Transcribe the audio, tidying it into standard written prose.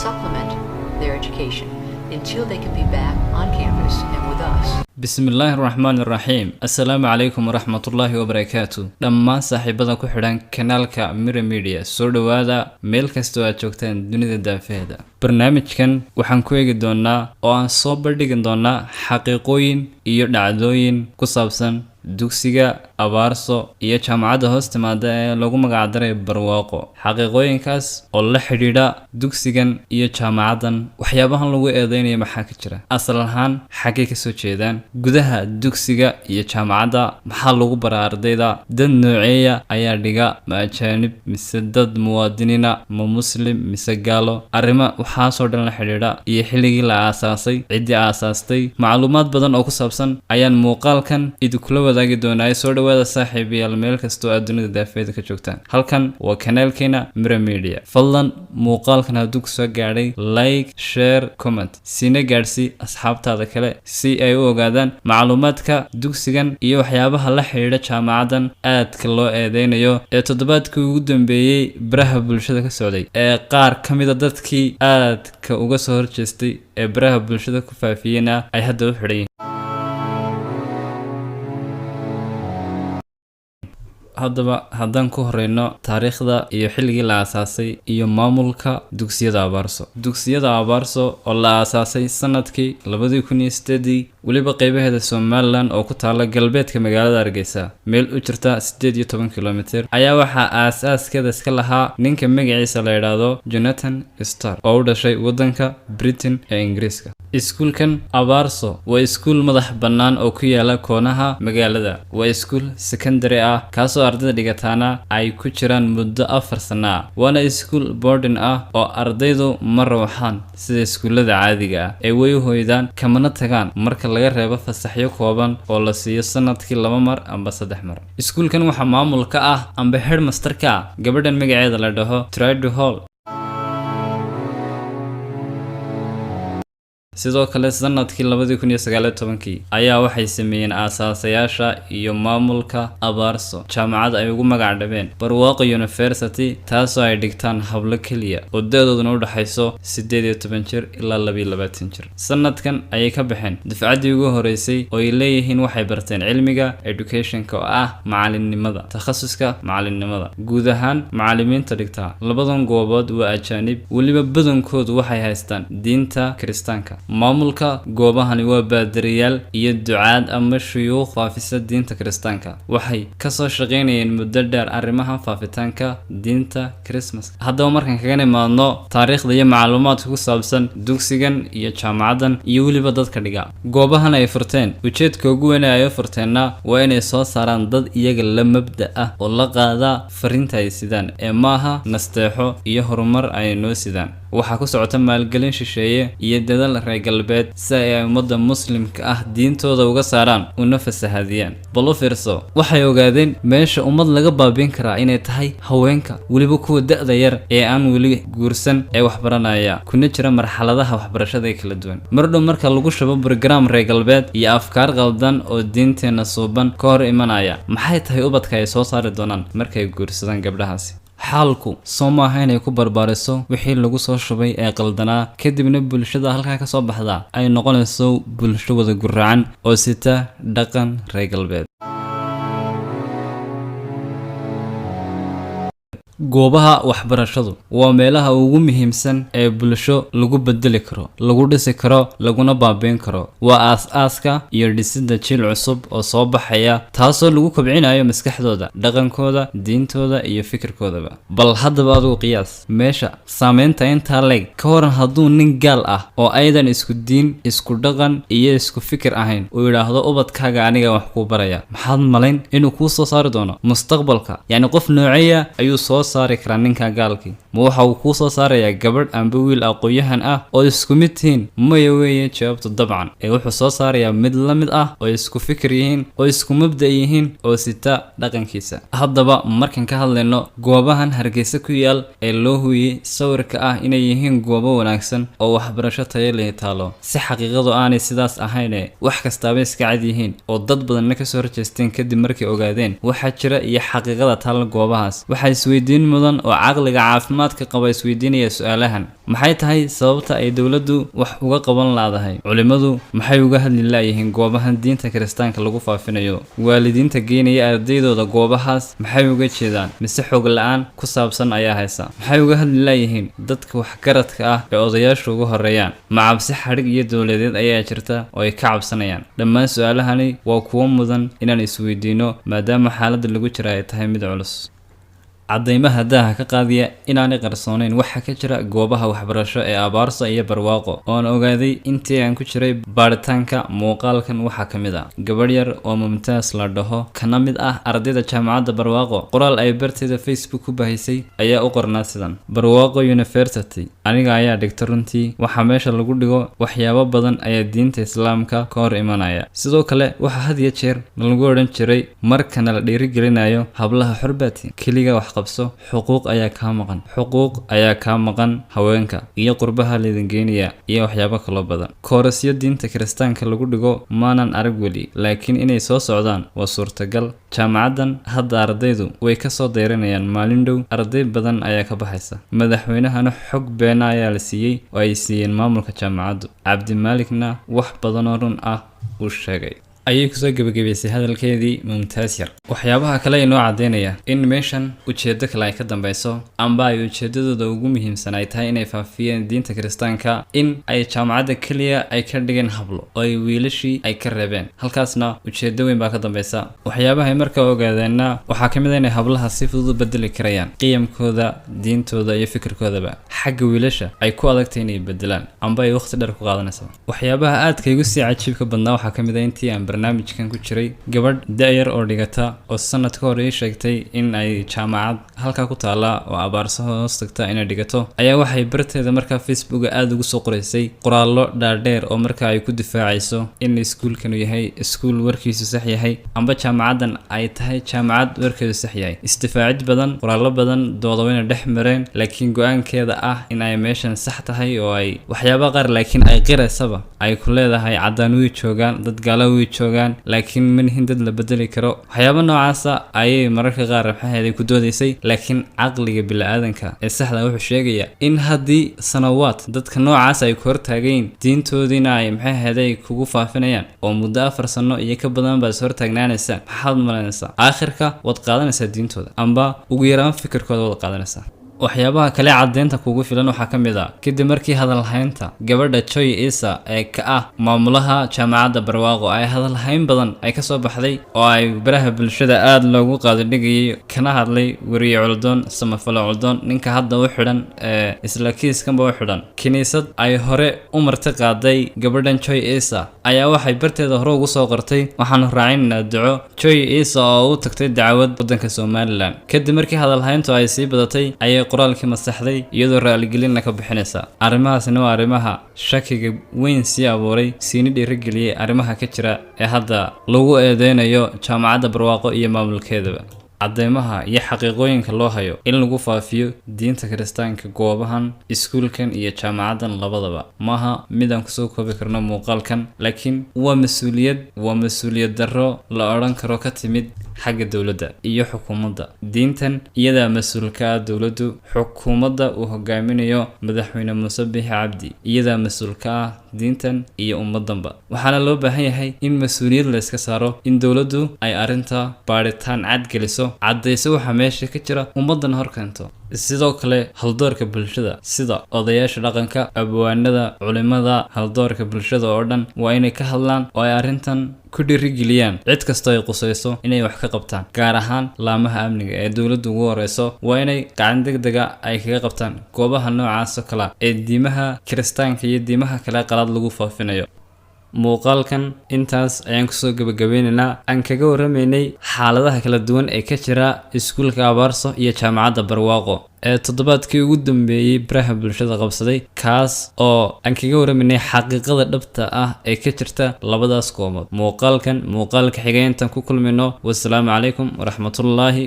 supplement their education until they can be back on campus and with us. Bismillahir Rahmanir Rahim. Assalamu alaikum warahmatullahi wabarakatuh. Dhammaan saaxiibada ku xidhan kanaalka Mira Media soo dhawaada meel kasta oo aad joogtaan dunida daafeeda. Barnaamijkan waxaan ku eegi doonaa oo aan soo bandhigi doonaa xaqiiqooyin iyo dhacdooyin ku saabsan dugsiga Abaarso iyo jaamacadda hoos timaada ee lagu magac daray Barwaaqo. Xaqiiqooyinkaas oo la xidhiidha dugsigan iyo jaamacaddan waxyaabahan lagu eedeynayo maxaa ka jira? Asal ahaan xagee ka soo jeedaan? Gudaha dugsiga iyo jaamacadda maxaa lagu baraa ardayda? Dad nooceeya ayaa dhiga? Ma ajaanib mise dad muwaadiniina? Ma muslim mise gaalo? Arrimo waxaasoo dhan la xidhiidha iyo xilligii la aasaasay, ciddii aasaastay, macluumaad badan oo ku saabsan ayaan muuqaalkan idinkula wadaagi doonaa. Soo dhawaada saaxiibayaal meel kasta oo aad dunida daafeeda ka joogtaan. Halkan waa kanaalkeena Mira Media. Fadlan muuqaalkan hadduu ku soo gaadhay like, share, comment sina gaadhsii asxaabtaada kale si ay u ogaadaan macluumaadka dugsigan iyo waxyaabaha la xidhiidha jaamacaddan aadka loo eedeynayo ee toddobaadkii ugu dambeeyay baraha bulshada ka socday ee qaar ka mid a dadkii aadka uga soo horjeestay ee baraha bulshada ku faafiyeyna ay hadda u xidhan yihiin. haddaba haddaan ku horeyno taariikhda iyo xilligii la aasaasay iyo maamulka dugsiyada Abaarso. Dugsiyada Abaarso oo la aasaasay sanadkii 2008 waliba qaybaheeda Somaliland oo ku taala galbeedka magaalada Hargeysa meel u jirta 18 kilomitir ayaa waxaa aasaaskeeda iska lahaa ninka magaciisa la yiraahdo Jonathan Starr oo u dhashay wadanka Britain ee Ingiriiska. Iskuulkan Abaarso waa iskuul madax bannaan oo ku yaala koonaha magaalada. Waa iskuul secondary ah kaasoo ardayda dhigataana ay ku jiraan muddo 4 sano ah. Waana iskuul boarding ah oo ardaydu ma ruuxaan sida iskuulada caadiga ah ee way u hoydaan kamana tagaan marka laga reebo fasaxyo kooban oo la siiyo sanadkii 2 mar amba 3 mar. Iskuulkan waxaa maamulka ah amba headmaster ka gabadhan magaceeda la dhaho Trade Hall. sidoo kale sanadkii 2019 ayaa waxay sameeyeen aasaasyaasha iyo maamulka Abaarso jaamacad ay ugu magac dhabeen Barwaaqo University taasoo ay dhigtaan hablo kaliya oo da'dooduna u dhaxayso 18 jir ilaa 22 jir. Sanadkan ayay ka baxeen dufcadii ugu horeysay oo ay leeyihiin waxay barteen cilmiga educationka oo ah macalinimada, takhasuska macalinimada. Guud ahaan macallimiinta dhigta labadan goobood waa ajaanib, waliba badankoodu waxay haystaan diinta Kiristaanka. maamulka goobahani waa baadiriyaal iyo ducaad ama shuyuukh faafisa diinta Kiristaanka. Waxay ka soo shaqeynayeen muddo dheer arrimaha faafitaanka diinta Christmas. Haddaba markaan kaga nimaadno taariikhda iyo macluumaadka ku saabsan dugsigan iyo jaamacaddan iyo waliba dadka dhiga goobahan ay furteen, ujeedka ugu weyn ee ay furteenna waa inay soo saaraan dad iyaga la mabda ah oo la qaada fariinta ay sidaan ee maaha nasteexo iyo horumar ay noo sidaan. waxaa ku socota maalgelin shisheeye iyo dadaal reer galbeed si ay ummadda muslimka ah diintooda uga saaraan una fasahadiyaan. bal u fiirso, waxay ogaadeen meesha ummad laga baabin karaa inay tahay haweenka, waliba kuwa da'da yar ee aan weli guursan ee waxbaranaya kuna jira marxaladaha waxbarashada ee kala duwan. mardhow marka lagu shubo program reer galbeed iyo afkaar qaldan oo diinteena suuban ka hor imanaya, maxay tahay ubadka ay soo saari doonaan markay guursadaan gabdhahaasi? xaalku soo maaha inay ku barbaariso wixii lagu soo shubay ee qaldanaa kadibna bulshada halkaa ka soo baxda ay noqonayso bulsho wada gurracan oo sita dhaqan reer galbeed. goobaha waxbarashadu waa meelaha ugu muhiimsan ee bulsho lagu bedeli karo, lagu dhisi karo, laguna baabiin karo. waa aas-aaska iyo dhisidda jiil cusub oo soo baxaya taasoo lagu kobcinayo maskaxdooda, dhaqankooda, diintooda iyo fikirkoodaba. bal haddaba adigu qiyaas meesha saameynta intaa leeg ka waran hadduu nin gaal ah oo aydan isku diin, isku dhaqan iyo isku fikir ahayn uu yidhaahdo ubadkaaga aniga wax kuu baraya. maxaad malayn inuu kuu soo saari doono mustaqbalka? yacni qof nooceeya ayuu soo saari karaa ninka gaalkii? ma waxa uu kuu soo saarayaa gabadh amba wiil aqoon-yahan ah oo isku mid tihiin? maya weeye jawaabtu dabcan ee wuxuu soo saarayaa mid la mid ah oo isku fikir yihiin, oo isku mabda yihiin, oo sita dhaqankiisa. haddaba markaan ka hadlayno goobahan Hargeysa ku yaal ee loo huuyey sawirka ah inay yihiin goobo wanaagsan oo waxbarasho tayo leh taalo, si xaqiiqadu aanay sidaas ahayn wax kastaaba iska cad yihiin oo dad badanna ka soo horjeesteen kadib markay ogaadeen waxa jira iyo xaqiiqada taal goobahaas. waxay isweydiin isweydiin mudan oo caqliga caafimaadka qaba isweydiinaya su'aalahan. maxay tahay sababta ay dowladdu wax uga qaban laadahay? culimadu maxay uga hadli laayihiin goobahan diinta kiristaanka lagu faafinayo? waalidiinta geynaya ardaydooda goobahaas maxay uga jeedaan? mise xog la-aan ku saabsan ayaa haysa? maxay uga hadli laayihiin dadka waxgaradka ah ee odayaashu ugu horeeyaan? macabsi xadhig iyo dowladeed ayaa jirta oo ay ka cabsanayaan? dhammaan su-aalahani waa kuwo mudan inaan isweydiino maadaama xaaladda lagu jira ay tahay mid culus. caddaymaha daaha ka qaadiya inaanay qarsoonayn waxa ka jira goobaha waxbarasho ee Abaarso iyo Barwaaqo oon ogaaday intii aan ku jiray baaritaanka muuqaalkan waxaa ka mid ah gabadh yar oo Mumtaaz la dhaho kana mid ah ardayda jaamacadda Barwaaqo. qoraal ay barteeda Facebook ku baahisay ayaa u qornaa sidan: Barwaaqo University, aniga ayaa dhigta runtii waxa meesha lagu dhigo waxyaabo badan ayaa diinta Islaamka ka hor imanaya. sidoo kale waxa had iyo jeer lagu odhan jiray markana la dhiirigelinayo hablaha xorbaati kaliya wax qabso, xuquuq ayaa ka maqan haweenka iyo qurbaha leedan geeniya iyo waxyaabo kale badan. koorasyo diinta kiristaanka lagu dhigo maanan arag weli, laakiin inay soo socdaan waa suurtagal. jaamacadan hadda ardaydu way ka soo dayranayaan maalin dhow, arday badan ayaa ka baxaysa. madaxweynahana xog beena ayaa la siiyey oo ay siiyeen maamulka jaamacaddu. Cabdimaalikna wax badan oo run ah uu sheegay. ayay kusoo gabagabaysay hadalkeedii Mumtaaz yar. waxyaabaha kale inoo cadeynaya in meeshan ujeedo kale ay ka dambayso, amba ay ujeedadooda ugu muhiimsan ay tahay inay faafiyeen diinta kiristaanka, in ay jaamacadda kaliya ay ka dhigeen hablo oo ay wiilashii ay ka reebeen. halkaasna ujeedo weyn baa ka dambaysa. waxyaabaha ay markaa ogaadeenna waxaa ka mid ah inay hablaha si fudud u bedeli karayaan qiyamkooda, diintooda iyo fikirkoodaba. xagga wiilasha ay ku adagtay inay bedelaan amba ay waqti dheer ku qaadanayso. waxyaabaha aadka igu sii cajiibka badnaa waxaa ka mid ah intii aan barnaamijkan ku jiray gabadh da'yar oo dhigata oo sanad ka hor ii sheegtay in ay jaamacad halkaa ku taala oo Abaarso hoos tagta inay dhigato, ayaa waxay barteeda markaa Facebook aad ugu soo qoraysay qoraallo dhaadheer oo markaa ay ku difaacayso in iskuulkanu yahay iskuul warkiisu sax yahay amba jaamacadan ay tahay jaamacad warkeedu sax yahay. istifaacid badan, qoraallo badan, doodaweyna dhex mareen, laakiin go-aankeeda ah in ay meeshan sax tahay oo ay waxyaaba qaar laakiin ay qiraysaba ay ku leedahay caddaan way joogaan, dad gaala way joogaan, laakiin manihin dad la bedeli karo. waxyaaba noocaasa ayay mararka qaar maxaheeday ku doodaysay, laakiin caqliga bini'aadanka ee saxda wuxuu sheegaya in haddii sanawaad dadka noocaas ay ku hortaagayn diintoodiina ay maxaheeday kugu faafinayaan oo muddo 4 sano iyo ka badan baad hortaagnaanaysaa, maxaad malaynaysaa aakhirka waad qaadanaysaa diintooda amba ugu yaraan fikirkooda waad qaadanaysaa. waxyaabaha kale cadeynta kugu filan waxaa ka mid ah kadib markii hadalhaynta gabadha Joy Isa ee ka ah maamulaha jaamacadda Barwaaqo ay hadalhayn badan ay ka soo baxday oo ay baraha bulshada aad loogu qaadadhigayay, kana hadlay wariye Culdoon Samafalo Culdoon, ninka hadda u xidhan isla kiiskanba u xidhan kiniisad ay hore u marti qaaday gabadhan Joy Isa ayaa waxay barteeda hore ugu soo qortay waxaanu raacinaa duco Joy Isa oo u tagtay dacwad wadanka Somaliland. kadib markii hadalhayntu ay sii badatay ayay qoraalkii masaxday iyadoo raaligelin ka bixinaysa. arrimahaasna waa arrimaha shakiga weyn sii abuuray, siina dhiirigeliyay arrimaha ka jira ee hadda lagu eedeynayo jaamacadda Barwaaqo iyo maamulkeedaba. caddeymaha iyo xaqiiqooyinka loo hayo in lagu faafiyo diinta kiristaanka goobahan iskuulkan iyo jaamacadan labadaba maaha mid aan kusoo koobi karno muuqaalkan, laakiin waa mas-uuliyad darro la odhan karo ka timid xagga dowladda iyo xukuumadda. diintan iyadaa mas-uulka ah dowladdu, xukuumadda uu hogaaminayo madaxweyne Muuse Biixi Cabdi iyadaa mas-uulka ah diintan iyo ummadanba. waxaana loo baahan yahay in mas-uuliyad la iska saaro, in dowladdu ay arrinta baaritaan cad geliso, caddayso waxa meesha ka jira, ummadan hor keento. sidoo kale haldoorka bulshada sida odayaasha dhaqanka, abwaanada, culimada, haldoorka bulshada oo dhan waa inay ka hadlaan oo ay arrintan ku dhiirigeliyaan cid kastoo ay qusayso inay wax ka qabtaan, gaar ahaan laamaha amniga ee dowladdu ugu horeyso waa inay gacan degdega ay kaga qabtaan goobaha noocaas oo kale ee diimaha kiristaanka iyo diimaha kale qalad lagu faafinayo. muuqaalkan intaas ayaan kusoo gabagabeynaynaa, aan kaga waramaynay xaaladaha kala duwan ee ka jira iskuulka Abaarso iyo jaamacadda Barwaaqo ee toddobaadkii ugu dambeeyay baraha bulshada qabsaday, kaas oo aan kaga waramaynay xaqiiqada dhabta ah ee ka jirta labadaas goobood. muuqaalka xigeentan ku kulmino. wassalaamu calaykum waraxmatullaahi